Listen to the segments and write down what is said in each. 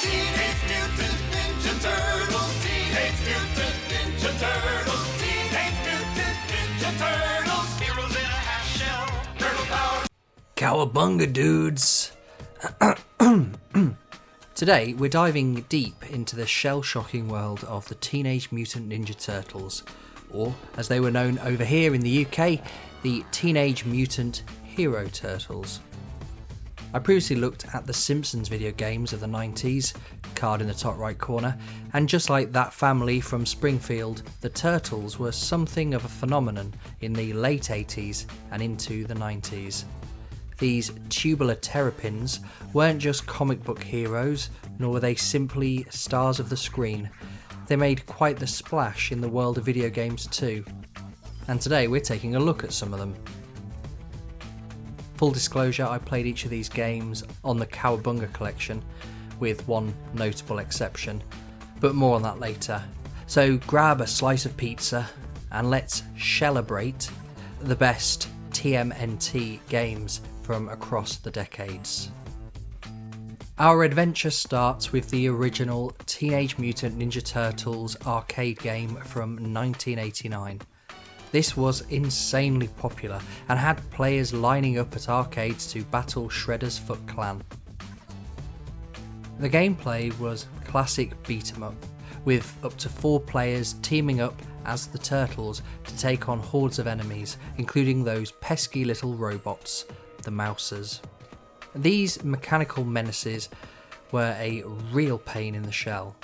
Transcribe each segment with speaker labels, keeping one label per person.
Speaker 1: Teenage Mutant Ninja Turtles. Teenage Mutant Ninja Turtles. Teenage Mutant Ninja Turtles. Heroes in a half shell. Turtle power.
Speaker 2: Cowabunga, dudes! Today we're diving deep into the shell-shocking world of the Teenage Mutant Ninja Turtles, or as they were known over here in the UK, the Teenage Mutant Hero Turtles. I previously looked at the Simpsons video games of the 90s, card in the top right corner, and just like that family from Springfield, the Turtles were something of a phenomenon in the late 80s and into the 90s. These tubular terrapins weren't just comic book heroes, nor were they simply stars of the screen. They made quite the splash in the world of video games too. And today we're taking a look at some of them. Full disclosure, I played each of these games on the Cowabunga collection, with one notable exception, but more on that later. So grab a slice of pizza and let's celebrate the best TMNT games from across the decades. Our adventure starts with the original Teenage Mutant Ninja Turtles arcade game from 1989. This was insanely popular and had players lining up at arcades to battle Shredder's Foot Clan. The gameplay was classic beat 'em up, with up to 4 players teaming up as the Turtles to take on hordes of enemies, including those pesky little robots, the Mousers. These mechanical menaces were a real pain in the shell.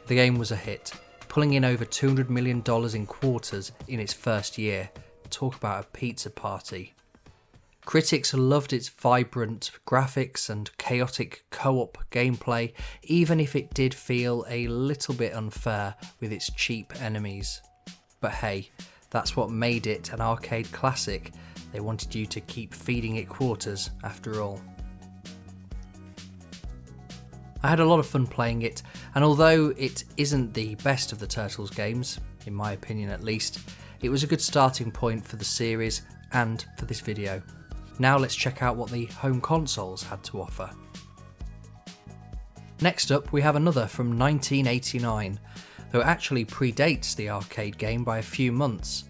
Speaker 2: The game was a hit, pulling in over $200 million in quarters in its first year. Talk about a pizza party. Critics loved its vibrant graphics and chaotic co-op gameplay, even if it did feel a little bit unfair with its cheap enemies. But hey, that's what made it an arcade classic. They wanted you to keep feeding it quarters, after all. I had a lot of fun playing it, and although it isn't the best of the Turtles games, in my opinion at least, it was a good starting point for the series and for this video. Now let's check out what the home consoles had to offer. Next up we have another from 1989, though it actually predates the arcade game by a few months.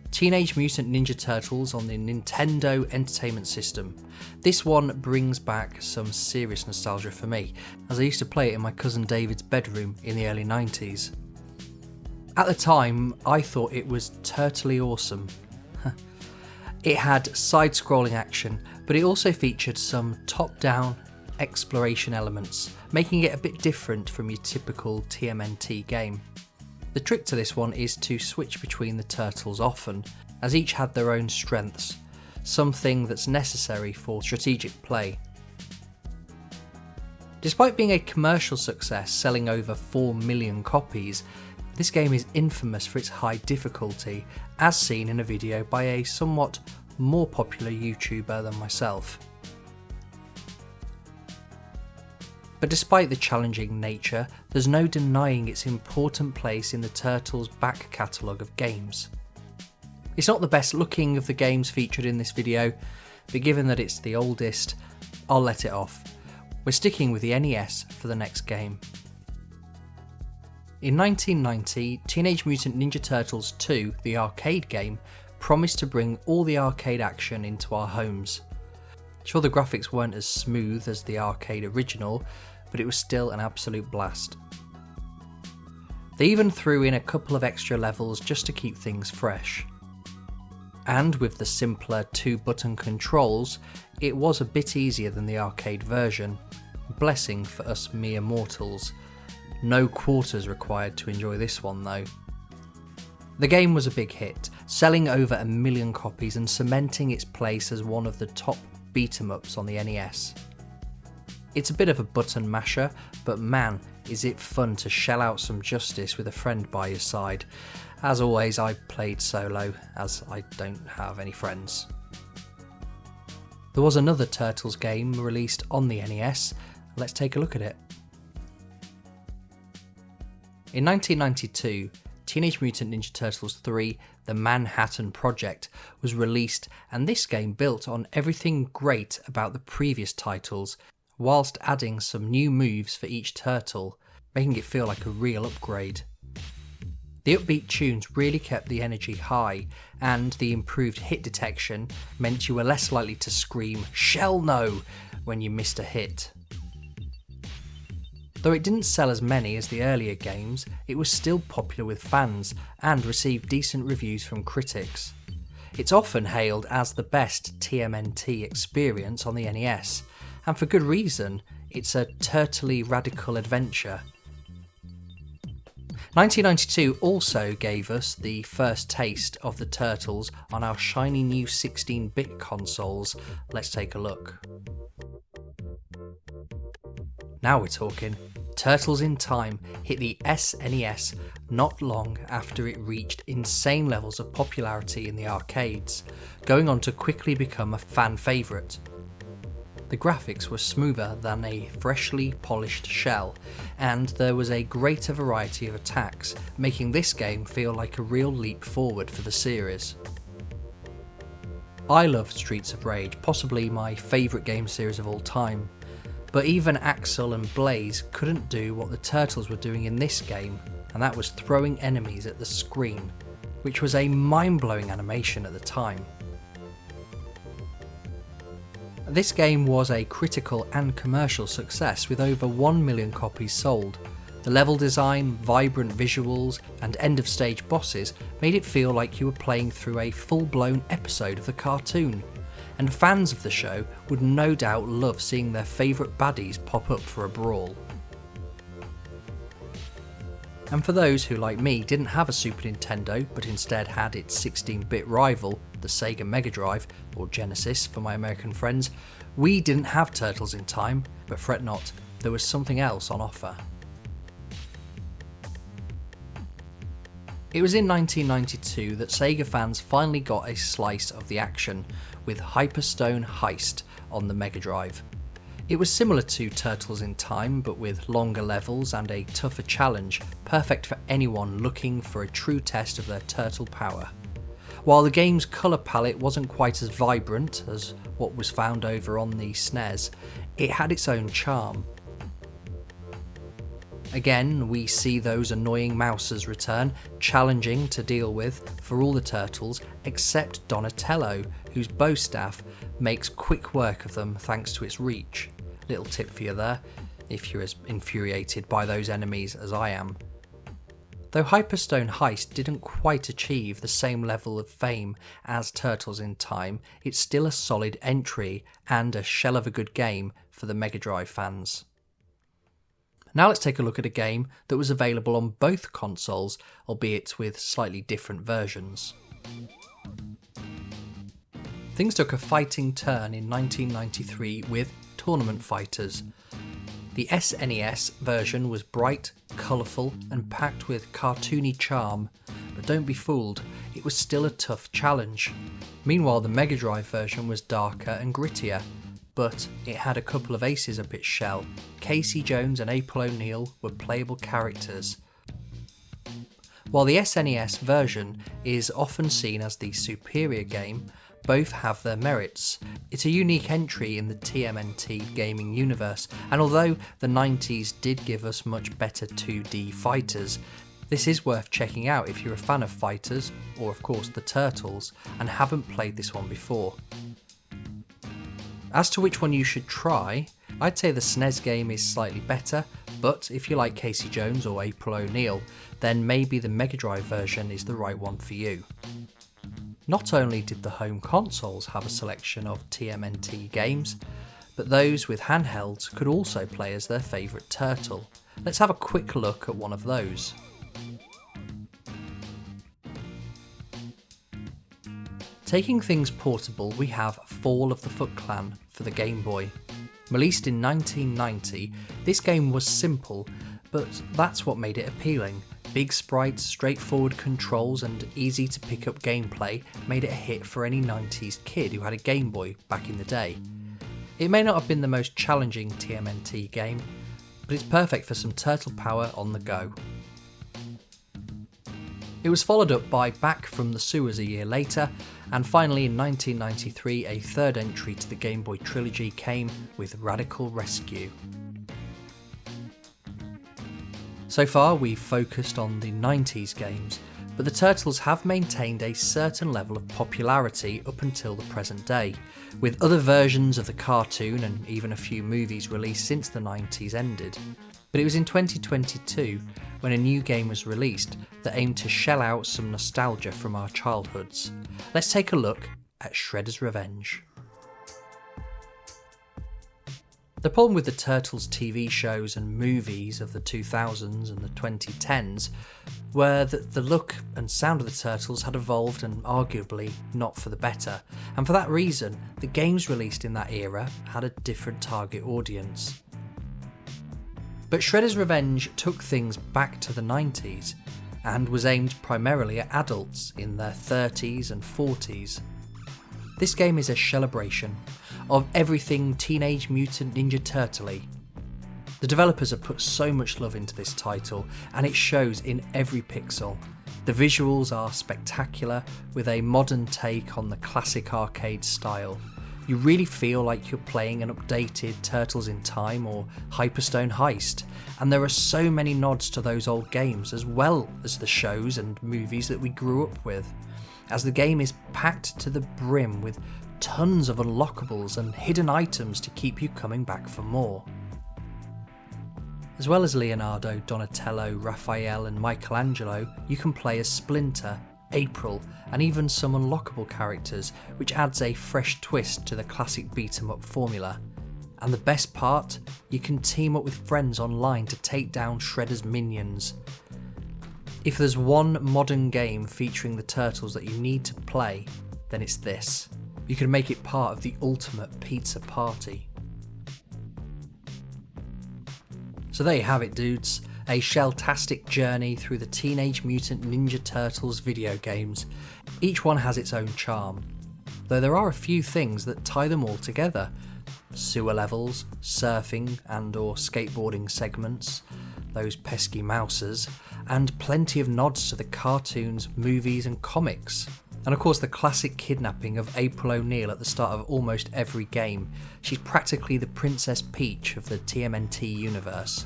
Speaker 2: Teenage Mutant Ninja Turtles on the Nintendo Entertainment System. This one brings back some serious nostalgia for me, as I used to play it in my cousin David's bedroom in the early 90s. At the time, I thought it was totally awesome. It had side-scrolling action, but it also featured some top-down exploration elements, making it a bit different from your typical TMNT game. The trick to this one is to switch between the Turtles often, as each had their own strengths, something that's necessary for strategic play. Despite being a commercial success, selling over 4 million copies, this game is infamous for its high difficulty, as seen in a video by a somewhat more popular YouTuber than myself. But despite the challenging nature, there's no denying its important place in the Turtles' back catalogue of games. It's not the best looking of the games featured in this video, but given that it's the oldest, I'll let it off. We're sticking with the NES for the next game. In 1990, Teenage Mutant Ninja Turtles 2, the arcade game, promised to bring all the arcade action into our homes. Sure, the graphics weren't as smooth as the arcade original, but it was still an absolute blast. They even threw in a couple of extra levels just to keep things fresh. And with the simpler 2-button controls, it was a bit easier than the arcade version. Blessing for us mere mortals. No quarters required to enjoy this one though. The game was a big hit, selling over 1 million copies and cementing its place as one of the top beat-em-ups on the NES. It's a bit of a button masher, but man, is it fun to shell out some justice with a friend by your side. As always, I played solo, as I don't have any friends. There was another Turtles game released on the NES. Let's take a look at it. In 1992, Teenage Mutant Ninja Turtles 3 The Manhattan Project was released, and this game built on everything great about the previous titles, whilst adding some new moves for each turtle, making it feel like a real upgrade. The upbeat tunes really kept the energy high, and the improved hit detection meant you were less likely to scream "Shell no" when you missed a hit. Though it didn't sell as many as the earlier games, it was still popular with fans and received decent reviews from critics. It's often hailed as the best TMNT experience on the NES, and for good reason. It's a turtly radical adventure. 1992 also gave us the first taste of the Turtles on our shiny new 16-bit consoles. Let's take a look. Now we're talking. Turtles in Time hit the SNES not long after it reached insane levels of popularity in the arcades, going on to quickly become a fan favourite. The graphics were smoother than a freshly polished shell, and there was a greater variety of attacks, making this game feel like a real leap forward for the series. I loved Streets of Rage, possibly my favourite game series of all time, but even Axel and Blaze couldn't do what the Turtles were doing in this game, and that was throwing enemies at the screen, which was a mind-blowing animation at the time. This game was a critical and commercial success with over 1 million copies sold. The level design, vibrant visuals, and end-of-stage bosses made it feel like you were playing through a full-blown episode of the cartoon, and fans of the show would no doubt love seeing their favourite baddies pop up for a brawl. And for those who, like me, didn't have a Super Nintendo but instead had its 16-bit rival, the Sega Mega Drive, or Genesis for my American friends, we didn't have Turtles in Time, but fret not, there was something else on offer. It was in 1992 that Sega fans finally got a slice of the action with Hyperstone Heist on the Mega Drive. It was similar to Turtles in Time, but with longer levels and a tougher challenge, perfect for anyone looking for a true test of their turtle power. While the game's colour palette wasn't quite as vibrant as what was found over on the SNES, it had its own charm. Again, we see those annoying mouses return, challenging to deal with for all the turtles except Donatello, whose bow staff makes quick work of them thanks to its reach. Little tip for you there, if you're as infuriated by those enemies as I am. Though Hyperstone Heist didn't quite achieve the same level of fame as Turtles in Time, it's still a solid entry and a shell of a good game for the Mega Drive fans. Now let's take a look at a game that was available on both consoles, albeit with slightly different versions. Things took a fighting turn in 1993 with Tournament Fighters. The SNES version was bright, colourful and packed with cartoony charm, but don't be fooled, it was still a tough challenge. Meanwhile, the Mega Drive version was darker and grittier, but it had a couple of aces up its shell. Casey Jones and April O'Neil were playable characters. While the SNES version is often seen as the superior game, both have their merits. It's a unique entry in the TMNT gaming universe, and although the 90s did give us much better 2D fighters, this is worth checking out if you're a fan of fighters, or of course the Turtles, and haven't played this one before. As to which one you should try, I'd say the SNES game is slightly better, but if you like Casey Jones or April O'Neil, then maybe the Mega Drive version is the right one for you. Not only did the home consoles have a selection of TMNT games, but those with handhelds could also play as their favourite turtle. Let's have a quick look at one of those. Taking things portable, we have Fall of the Foot Clan for the Game Boy. Released in 1990, this game was simple, but that's what made it appealing. Big sprites, straightforward controls and easy to pick up gameplay made it a hit for any 90s kid who had a Game Boy back in the day. It may not have been the most challenging TMNT game, but it's perfect for some turtle power on the go. It was followed up by Back from the Sewers a year later, and finally in 1993 a third entry to the Game Boy trilogy came with Radical Rescue. So far we've focused on the 90s games, but the Turtles have maintained a certain level of popularity up until the present day, with other versions of the cartoon and even a few movies released since the 90s ended. But it was in 2022 when a new game was released that aimed to shell out some nostalgia from our childhoods. Let's take a look at Shredder's Revenge. The problem with the Turtles TV shows and movies of the 2000s and the 2010s were that the look and sound of the Turtles had evolved and arguably not for the better, and for that reason the games released in that era had a different target audience. But Shredder's Revenge took things back to the 90s and was aimed primarily at adults in their 30s and 40s. This game is a celebration of everything Teenage Mutant Ninja Turtle-y. The developers have put so much love into this title and it shows in every pixel. The visuals are spectacular with a modern take on the classic arcade style. You really feel like you're playing an updated Turtles in Time or Hyperstone Heist, and there are so many nods to those old games as well as the shows and movies that we grew up with, as the game is packed to the brim with tons of unlockables and hidden items to keep you coming back for more. As well as Leonardo, Donatello, Raphael and Michelangelo, you can play as Splinter, April and even some unlockable characters, which adds a fresh twist to the classic beat-em-up formula. And the best part, you can team up with friends online to take down Shredder's minions. If there's one modern game featuring the Turtles that you need to play, then it's this. You can make it part of the ultimate pizza party. So there you have it, dudes. A shell-tastic journey through the Teenage Mutant Ninja Turtles video games. Each one has its own charm, though there are a few things that tie them all together. Sewer levels, surfing and or skateboarding segments, those pesky mouses, and plenty of nods to the cartoons, movies and comics. And of course the classic kidnapping of April O'Neil at the start of almost every game. She's practically the Princess Peach of the TMNT universe.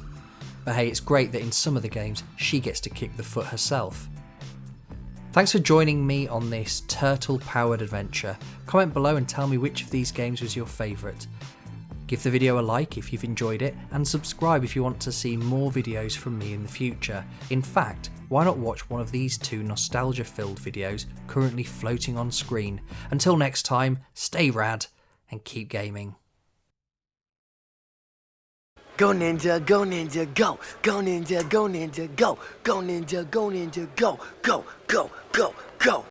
Speaker 2: But hey, it's great that in some of the games she gets to kick the foot herself. Thanks for joining me on this turtle-powered adventure. Comment below and tell me which of these games was your favourite. Give the video a like if you've enjoyed it, and subscribe if you want to see more videos from me in the future. In fact, why not watch one of these two nostalgia-filled videos currently floating on screen. Until next time, stay rad and keep gaming.
Speaker 3: Go ninja, go ninja, go. Go ninja, go ninja, go. Go ninja, go ninja, go. Go, go, go, go.